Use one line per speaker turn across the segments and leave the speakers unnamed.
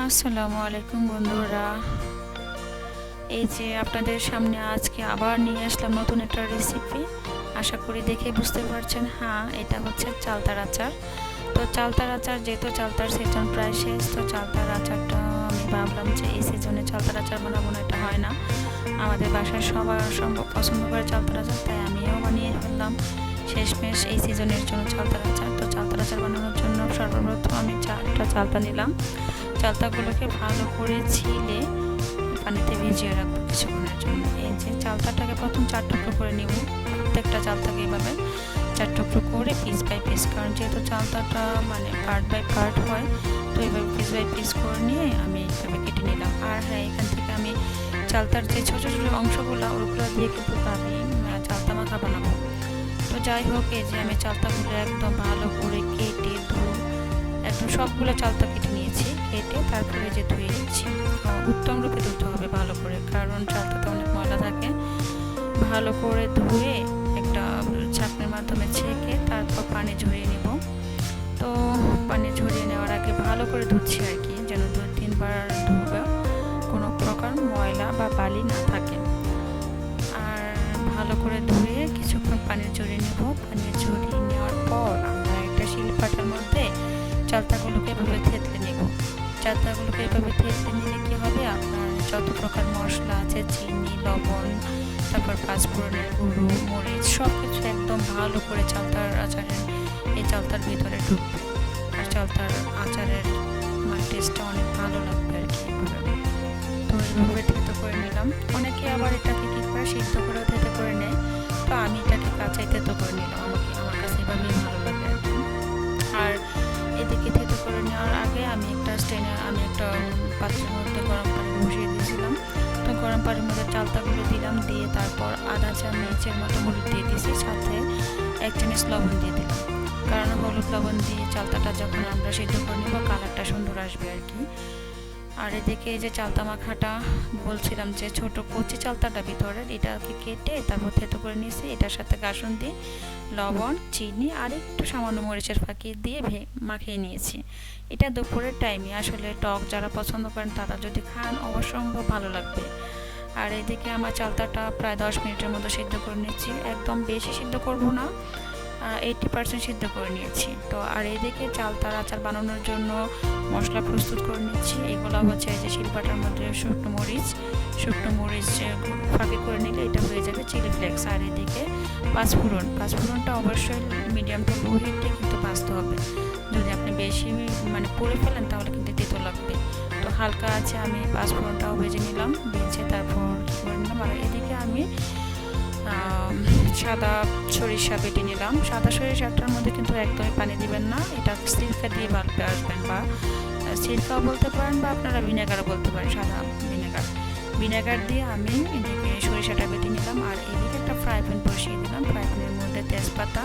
আসসালামু আলাইকুম বন্ধুরা। এই যে আপনাদের সামনে আজকে আবার নিয়ে আসলাম নতুন একটা রেসিপি। আশা করি দেখে বুঝতে পারছেন, হ্যাঁ এটা হচ্ছে চালতার আচার। তো চালতার আচার, যেহেতু চালতার সিজন প্রায় শেষ, তো চালতার আচারটা আমি ভাবলাম যে এই সিজনে চালতার আচার বানাবো না, এটা হয় না। আমাদের বাসায় সবার সম্ভব পছন্দ করে চালতার আচার, তাই আমিও বানিয়ে ফেললাম শেষমেশ এই সিজনের জন্য চালতার আচার। তো চালতার আচার বানানোর জন্য সর্বপ্রথম আমি চারটা চালতা নিলাম। চালতাগুলোকে ভালো করে ছিলে পানিতে ভিজিয়ে রাখবো কিছুক্ষণের জন্য। এই যে চালতাটাকে প্রথম 4 টুকরো করে নিব। প্রত্যেকটা চালতাকে এইভাবে 4 টুকরো করে পিস বাই পিস, কারণ যেহেতু চালতাটা মানে পার্ট বাই পার্ট হয়, তো এইভাবে পিস বাই পিস করে নিয়ে আমি এইভাবে কেটে নিলাম। আর হ্যাঁ, এখান থেকে আমি চালতার যে ছোটো ছোটো অংশগুলো, ওগুলো দিয়ে কিন্তু আমি চালতা মাখা বানাবো। তো যাই হোক, এই যে আমি চালতাগুলো একদম ভালো করে কেটে একদম সবগুলো চালতা কেটে নিয়েছি। কেটে তারপরে যে ধুয়ে নিচ্ছি, উত্তম রূপে ধুতে হবে ভালো করে, কারণ চালতাতে অনেক ময়লা থাকে। ভালো করে ধুয়ে একটা ছাঁকনির মাধ্যমে ছেঁকে তারপর পানি ঝরিয়ে নিব। তো পানি ঝরিয়ে নেওয়ার আগে ভালো করে ধুচ্ছি আর কি, যেন 2-3 বার ধুবে, কোনো প্রকার ময়লা বা বালি না থাকে। আর ভালো করে ধুয়ে কিছুক্ষণ পানি ঝরিয়ে নেব। পানি ঝরিয়ে নেওয়ার পর আমরা একটা শিলপাটার মধ্যে চালতাগুলোকে এভাবে থেতলে নেব। চালতাগুলোকে এভাবে থেতলে নিলে কী হবে, আপনার যত প্রকার মশলা আছে, চিনি, লবণ, তারপর পাঁচফোড়নের গুঁড়ো, মরিচ, সব কিছু একদম ভালো করে চালতার আচারের এই চালতার ভিতরে ঢুকবে। আর চালতার আচারের মানে টেস্টটা অনেক ভালো লাগবে আর কি। তো এইভাবে থেতো করে নিলাম। অনেকে আবার এটাকে কী করে, সিদ্ধ করেও থেতো করে নেয়। তো আমি এটাকে কাঁচাই থেতো করে নিলাম, আমার কাছে এভাবেই ভালো লাগে আর কি। আর এদিকে থেতো করে নেওয়ার আগে আমি একটা পাত্রের মধ্যে গরম পানি বসিয়ে দিয়েছিলাম। তো গরম পানির মধ্যে চালতাগুলো দিলাম, দিয়ে তারপর আধা চামচের মতো হলুদ দিয়ে দিয়েছি, সাথে 1 চামচ লবণ দিয়ে দিলাম। কারণ হলুদ লবণ দিয়ে চালতাটা যখন আমরা সিদ্ধ করে নেব, কালারটা সুন্দর আসবে আর কি। আর এদিকে এই যে চালতা মাখাটা বলছিলাম, যে ছোট কচি চালতাটা ভিতরের, এটাকে কেটে তারপর থেতো করে নিয়েছি। এটার সাথে কাসুন্দি, লবণ, চিনি আর একটু সামান্য মরিচের ফাঁকি দিয়ে মাখিয়ে নিয়েছি। এটা দুপুরের টাইমে, আসলে টক যারা পছন্দ করেন তারা যদি খান অবশ্যম্ভব ভালো লাগবে। আর এদিকে আমার চালতাটা প্রায় 10 মিনিটের মতো সিদ্ধ করে নিচ্ছি। একদম বেশি সিদ্ধ করব না, 80% সিদ্ধ করে নিয়েছি। তো আর এদিকে চালতার আচার বানানোর জন্য মশলা প্রস্তুত করে নিচ্ছি। এগুলো হচ্ছে এই যে শিলপাটার মধ্যে শুকনো মরিচ ফাঁকি করে নিলে এটা হয়ে যাবে চিলি ফ্লেক্স। আর এদিকে পাঁচফোড়নটা অবশ্যই মিডিয়াম টু লো হিটে কিন্তু ভাজতে হবে। যদি আপনি বেশি মানে পুড়ে ফেলেন তাহলে কিন্তু তেতো লাগবে। তো হালকা আছে আমি পাঁচফোড়নটাও ভেজে নিলাম, ভেজে তারপর করে নিলাম। আর এদিকে আমি সাদা সরিষা বেটে নিলাম। সাদা সরিষাটার মধ্যে কিন্তু একদমই পানি দিবেন না, এটা সিরকা দিয়ে বাটতে আসবেন, বা সিরকাও বলতে পারেন বা আপনারা ভিনেগারও বলতে পারেন, সাদা ভিনেগার দিয়ে আমি এদিকে সরিষাটা বেটে নিলাম। আর এদিকে একটা ফ্রাই প্যান বসিয়ে দিলাম। ফ্রাই প্যানের মধ্যে তেজপাতা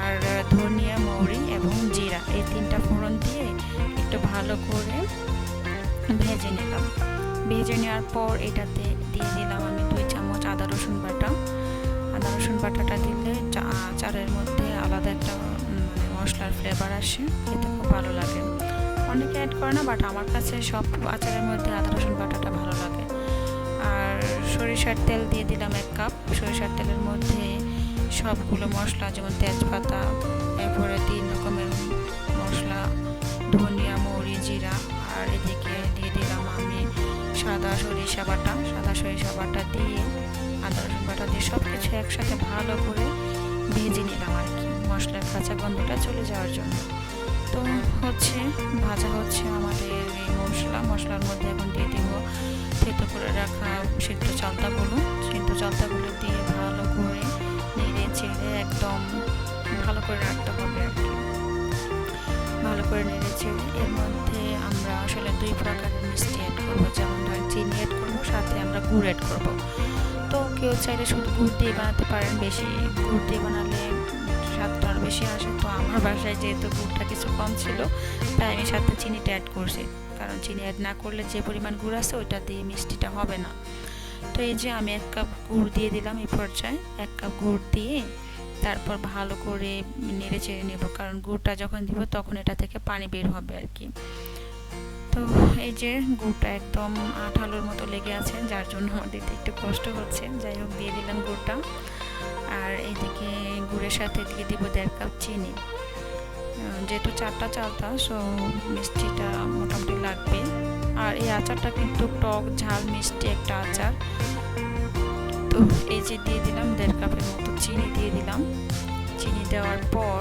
আর ধনিয়া, মৌরি এবং জিরা, এই 3টা ফোড়ন দিয়ে একটু ভালো করে ভেজে নিলাম। ভেজে নেওয়ার পর এটাতে দিয়ে দিলাম আমি 2 চামচ আদা রসুন বাটাটা দিলে আচারের মধ্যে আলাদা একটা মানে মশলার ফ্লেভার আসে, খেতে খুব ভালো লাগে। অনেকে অ্যাড করে না, বাট আমার কাছে সব আচারের মধ্যে আদা রসুন বাটাটা ভালো লাগে। আর সরিষার তেল দিয়ে দিলাম 1 কাপ। সরিষার তেলের মধ্যে সবগুলো মশলা, যেমন তেজপাতা, এরপরে 3 রকমের মশলা, ধনিয়া, মৌরি, জিরা, আর এদিকে দিয়ে দিলাম আমি সাদা সরিষা বাটা দিয়ে আদা রসুন বাটা দিয়ে সব কিছু একসাথে ভালো করে ভেজে নিলাম আর কি, মশলার কাঁচা গন্ধটা চলে যাওয়ার জন্য। তো ভাজা হচ্ছে আমাদের এই মশলার মধ্যে এখন দিয়ে দিব থেতো করে রাখা সিদ্ধ চালতাগুলো দিয়ে ভালো করে নেড়ে চেড়ে একদম ভালো করে রাখতে হবে আর কি। ভালো করে নেড়ে চেড়ে এর মধ্যে আমরা আসলে 2 প্রকারের মিষ্টি অ্যাড করবো, যেমন ধরেন চিনি অ্যাড করবো, সাথে আমরা গুড় অ্যাড করবো। তো কেউ চাইলে শুধু গুড় দিয়ে বানাতে পারেন, বেশি গুড় দিয়ে বানালে স্বাদটা আরও বেশি আসে। তো আমার বাসায় যেহেতু গুড়টা কিছু কম ছিল, তাই আমি সাথে চিনিটা অ্যাড করছি, কারণ চিনি অ্যাড না করলে যে পরিমাণ গুড় আছে ওইটা দিয়ে মিষ্টিটা হবে না। তো এই যে আমি 1 কাপ গুড় দিয়ে দিলাম। এই পর্যায়ে 1 কাপ গুড় দিয়ে তারপর ভালো করে নেড়ে চেড়ে নেব, কারণ গুড়টা যখন দিব তখন এটা থেকে পানি বের হবে আর কি। তো এই যে গুড়টা একদম আঠালোর মতো লেগে আছে, যার জন্য আমার দিতে একটু কষ্ট হচ্ছে। যাই হোক, দিয়ে দিলাম গুড়টা। আর এইদিকে গুড়ের সাথে দিয়ে দিব 1.5 কাপ চিনি। যেহেতু 4টা চালতা, সো মিষ্টিটা মোটামুটি লাগবে। আর এই আচারটা কিন্তু টক ঝাল মিষ্টি একটা আচার। তো এই যে দিয়ে দিলাম 1.5 কাপের মতো চিনি দিয়ে দিলাম। চিনি দেওয়ার পর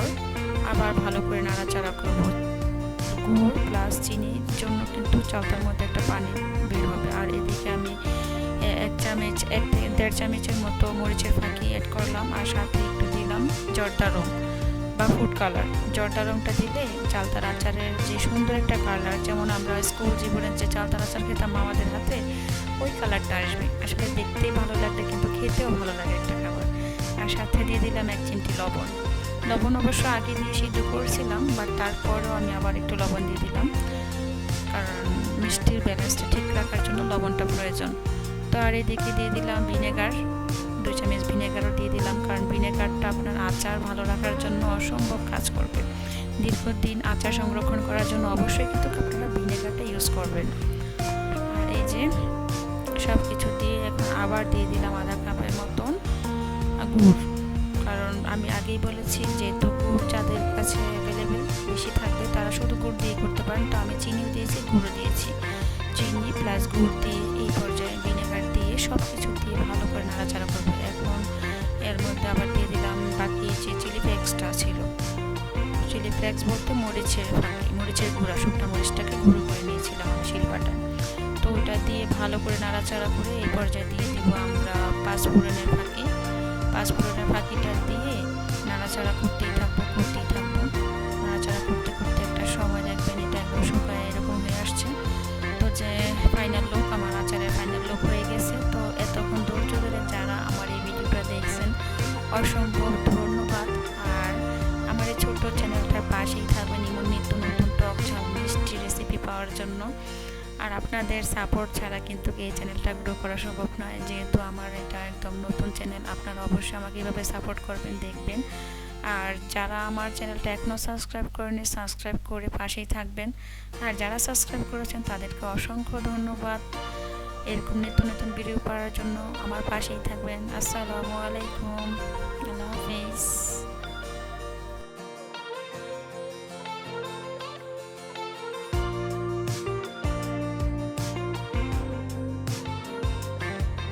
আবার ভালো করে নাড়াচাড়া করব। গুড় প্লাস চিনির জন্য কিন্তু চালতার মধ্যে একটা পানি বের হবে। আর এদিকে আমি 1 চামচ 1.5 চামচের মতো মরিচের ফাঁকি অ্যাড করলাম। আর সাথে একটু দিলাম জর্দা রং বা ফুড কালার। জর্দা রংটা দিলে চালতার আচারের যে সুন্দর একটা কালার, যেমন আমরা স্কুল জীবনের যে চালতার আচার খেতাম মামাদের হাতে, ওই কালারটা আসবে। আসলে দেখতেই ভালো লাগবে, কিন্তু খেতেও ভালো লাগে একটা খাবার। আর সাথে দিয়ে দিলাম 1 চিমটি লবণ। লবণ অবশ্য আগে দিয়ে সিদ্ধ করেছিলাম, বাট তারপরেও আমি আবার একটু লবণ দিয়ে দিলাম, কারণ মিষ্টির ব্যালেন্সটা ঠিক রাখার জন্য লবণটা প্রয়োজন। তো আর এদিকে দিয়ে দিলাম ভিনেগার, 2 চামচ ভিনেগারও দিয়ে দিলাম, কারণ ভিনেগারটা আপনার আচার ভালো রাখার জন্য অসম্ভব কাজ করবে। দীর্ঘদিন আচার সংরক্ষণ করার জন্য অবশ্যই কিন্তু আপনারা ভিনেগারটা ইউজ করবেন। আর এই যে সব কিছু দিয়ে এখন আবার দিয়ে দিলাম 1/2 কাপের মতন গুড়। কারণ আমি আগেই বলেছি, যেহেতু গুড় যাদের কাছে অ্যাভেলেবেল বেশি থাকবে তারা শুধু গুড় দিয়ে করতে পারেন। তো আমি চিনিও দিয়েছি, গুঁড়ো দিয়েছি। চিনি প্লাস গুড় দিয়ে এই পর্যায়ে ভিনেগার দিয়ে সব কিছু দিয়ে ভালো করে নাড়াচাড়া করবো। এখন এর মধ্যে আবার দিয়ে দিলাম বাকি যে চিলি ফ্লেক্সটা ছিল। চিলি ফ্লেক্স বলতে মরিচের ফাঁকি, মরিচের গুঁড়া, শুকনো মরিচটাকে গুঁড়ো করে নিয়েছিলাম শিলপাটায়। তো ওটা দিয়ে ভালো করে নাড়াচাড়া করে এই পর্যায়ে দিয়ে দিব আমরা 5 ফোড়নের ফাঁকি। 5 ফোড়নের ফাঁকিটা দিয়ে নাড়াচাড়া করতেই থাকবো। নাড়াচাড়া করতে করতে একটা সময় দেখবেন এটা একদম শুকায় এরকম হয়ে আসছে। তো যে ফাইনাল লুক, আমার আচারের ফাইনাল লুক হয়ে গেছে। তো এতক্ষণ ধৈর্য ধরে যারা আমার এই ভিডিওটা দেখছেন, অসম্ভব ধন্যবাদ। আর আমার এই ছোট্ট চ্যানেলটার পাশেই থাকবেন এমন নিত্য নতুন টক ঝাল মিষ্টি রেসিপি পাওয়ার জন্য। আর আপনাদের সাপোর্ট ছাড়া কিন্তু এই চ্যানেলটা গ্রো করা সম্ভব নয়। যেহেতু আমার এটা একদম নতুন চ্যানেল, আপনারা অবশ্যই আমাকে এভাবে সাপোর্ট করবেন, দেখবেন। আর যারা আমার চ্যানেলটা এখনও সাবস্ক্রাইব করেনি, সাবস্ক্রাইব করে পাশেই থাকবেন। আর যারা সাবস্ক্রাইব করেছেন তাদেরকে অসংখ্য ধন্যবাদ। এরকম নিত্য নতুন ভিডিও পাওয়ার জন্য আমার পাশেই থাকবেন। আসসালামু আলাইকুম, আল্লাহ হাফিজ।